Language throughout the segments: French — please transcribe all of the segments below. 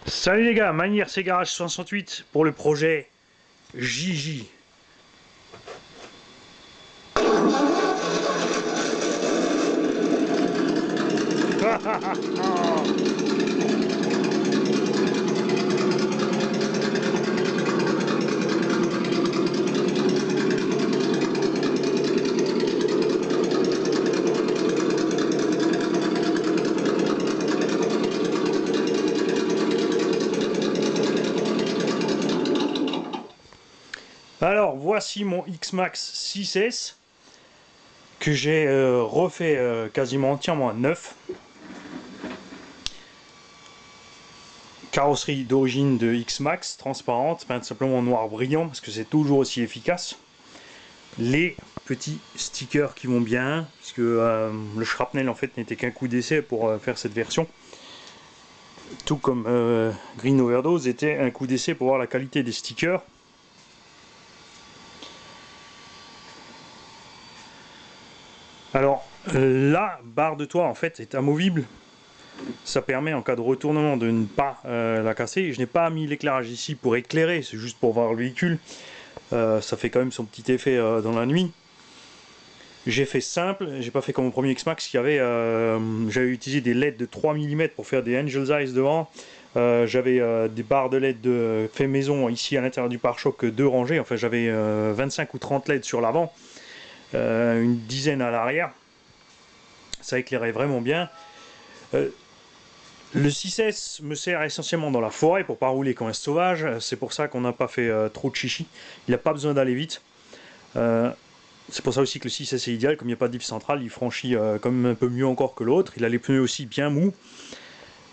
Salut les gars, Manière c'est Garage 68 pour le projet JJ. Alors voici mon X-Max 6S que j'ai refait quasiment entièrement à neuf. Carrosserie d'origine de X-Max, transparente, peinte simplement en noir brillant parce que c'est toujours aussi efficace. Les petits stickers qui vont bien, parce que le shrapnel en fait n'était qu'un coup d'essai pour faire cette version. Tout comme Green Overdose était un coup d'essai pour voir la qualité des stickers. Alors, la barre de toit en fait est amovible. Ça permet en cas de retournement de ne pas la casser. Je n'ai pas mis l'éclairage ici pour éclairer, c'est juste pour voir le véhicule. Ça fait quand même son petit effet dans la nuit. J'ai fait simple, j'ai pas fait comme mon premier X-Max qui avait, j'avais utilisé des LED de 3 mm pour faire des Angel's Eyes devant. J'avais des barres de LED fait maison ici à l'intérieur du pare-choc, 2 rangées. Enfin, j'avais 25 ou 30 LED sur l'avant, une dizaine à l'arrière. Ça éclairait vraiment bien. Le 6S me sert essentiellement dans la forêt pour pas rouler quand est sauvage. C'est pour ça qu'on n'a pas fait trop de chichi. Il n'a pas besoin d'aller vite. C'est pour ça aussi que le 6S est idéal. Comme il n'y a pas de diff central, il franchit quand même un peu mieux encore que l'autre. Il a les pneus aussi bien mous.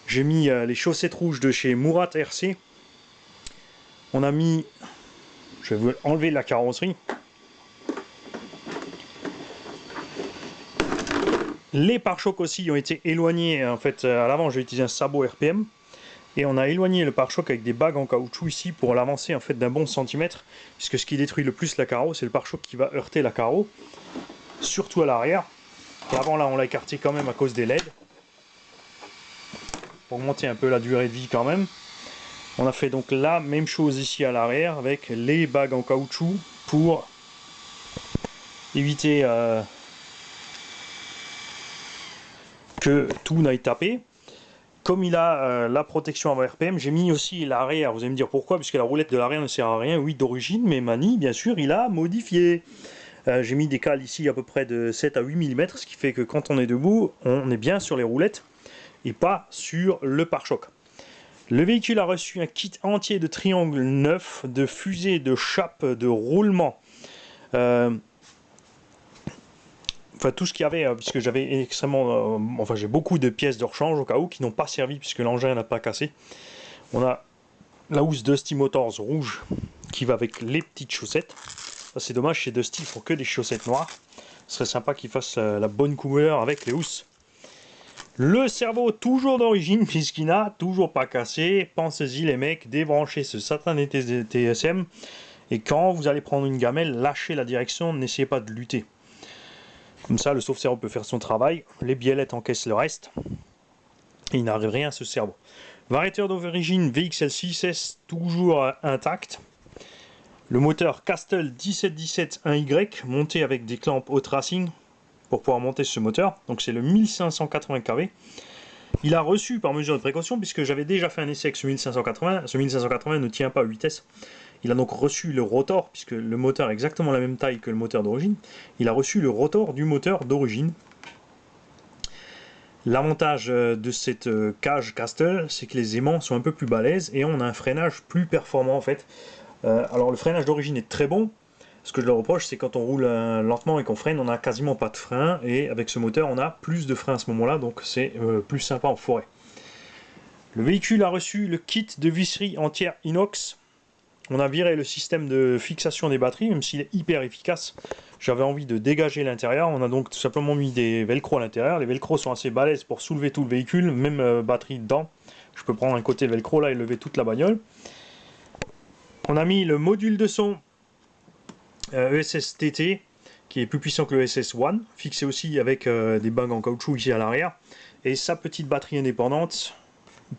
J'ai mis les chaussettes rouges de chez Murat RC. On a mis... Je vais enlever la carrosserie. Les pare-chocs aussi ont été éloignés. En fait, à l'avant, j'ai utilisé un sabot RPM. Et on a éloigné le pare-choc avec des bagues en caoutchouc ici pour l'avancer en fait d'un bon centimètre. Puisque ce qui détruit le plus la carreau, c'est le pare-choc qui va heurter la carreau. Surtout à l'arrière. L'avant là, on l'a écarté quand même à cause des LED. Pour augmenter un peu la durée de vie quand même. On a fait donc la même chose ici à l'arrière avec les bagues en caoutchouc pour éviter que tout n'aille taper. Comme il a la protection avant RPM, j'ai mis aussi l'arrière. Vous allez me dire pourquoi, puisque la roulette de l'arrière ne sert à rien. Oui, d'origine, mais Mani, bien sûr, il a modifié. J'ai mis des cales ici à peu près de 7 à 8 mm, ce qui fait que quand on est debout, on est bien sur les roulettes et pas sur le pare-choc. Le véhicule a reçu un kit entier de triangles neufs, de fusées, de chapes, de roulements. Enfin, tout ce qu'il y avait, puisque j'avais extrêmement... enfin, j'ai beaucoup de pièces de rechange au cas où, qui n'ont pas servi, puisque l'engin n'a pas cassé. On a la housse Dusty Motors rouge, qui va avec les petites chaussettes. Ça, c'est dommage, chez Dusty, ils font que des chaussettes noires. Ce serait sympa qu'ils fassent la bonne couleur avec les housses. Le cerveau toujours d'origine, puisqu'il n'a toujours pas cassé. Pensez-y les mecs, débranchez ce satané TSM. Et quand vous allez prendre une gamelle, lâchez la direction, n'essayez pas de lutter. Comme ça, le sauve-cerveau peut faire son travail, les biellettes encaissent le reste, et il n'arrive rien à ce cerveau. Variateur d'origine VXL 6S, toujours intact. Le moteur Castle 1717 1Y, monté avec des clampes Hot Racing, pour pouvoir monter ce moteur. Donc c'est le 1580 kV. Il a reçu par mesure de précaution, puisque j'avais déjà fait un essai avec ce 1580. Ce 1580 ne tient pas à vitesse. Il a donc reçu le rotor, puisque le moteur est exactement la même taille que le moteur d'origine. Il a reçu le rotor du moteur d'origine. L'avantage de cette cage Castle, c'est que les aimants sont un peu plus balèzes et on a un freinage plus performant en fait. Alors le freinage d'origine est très bon. Ce que je leur reproche, c'est quand on roule lentement et qu'on freine, on n'a quasiment pas de frein. Et avec ce moteur, on a plus de frein à ce moment-là, donc c'est plus sympa en forêt. Le véhicule a reçu le kit de visserie entière inox. On a viré le système de fixation des batteries, même s'il est hyper efficace. J'avais envie de dégager l'intérieur. On a donc tout simplement mis des velcro à l'intérieur. Les velcro sont assez balèzes pour soulever tout le véhicule, même batterie dedans. Je peux prendre un côté velcro là et lever toute la bagnole. On a mis le module de son ESS TT, qui est plus puissant que le ESS One, fixé aussi avec des bagues en caoutchouc ici à l'arrière. Et sa petite batterie indépendante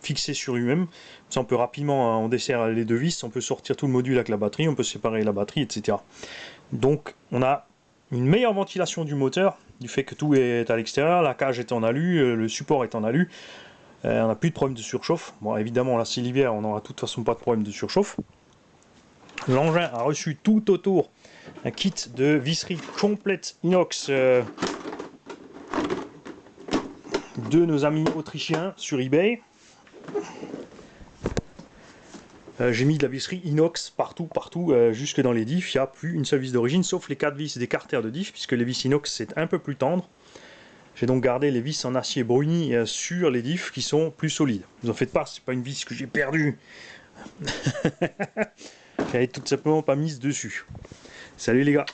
fixé sur lui-même. Ça, on peut rapidement, on dessert les deux vis, on peut sortir tout le module avec la batterie, on peut séparer la batterie, etc. Donc on a une meilleure ventilation du moteur, du fait que tout est à l'extérieur, la cage est en alu, le support est en alu, on n'a plus de problème de surchauffe. Bon, évidemment, là c'est l'hiver, on n'aura de toute façon pas de problème de surchauffe. L'engin a reçu tout autour un kit de visserie complète inox de nos amis autrichiens sur eBay. J'ai mis de la visserie inox partout, jusque dans les diffs. Il n'y a plus une seule vis d'origine, sauf les 4 vis des carters de diff, puisque les vis inox c'est un peu plus tendre. J'ai donc gardé les vis en acier bruni sur les diffs qui sont plus solides. Ne vous en faites pas, c'est pas une vis que j'ai perdue. J'avais tout simplement pas mise dessus. Salut les gars.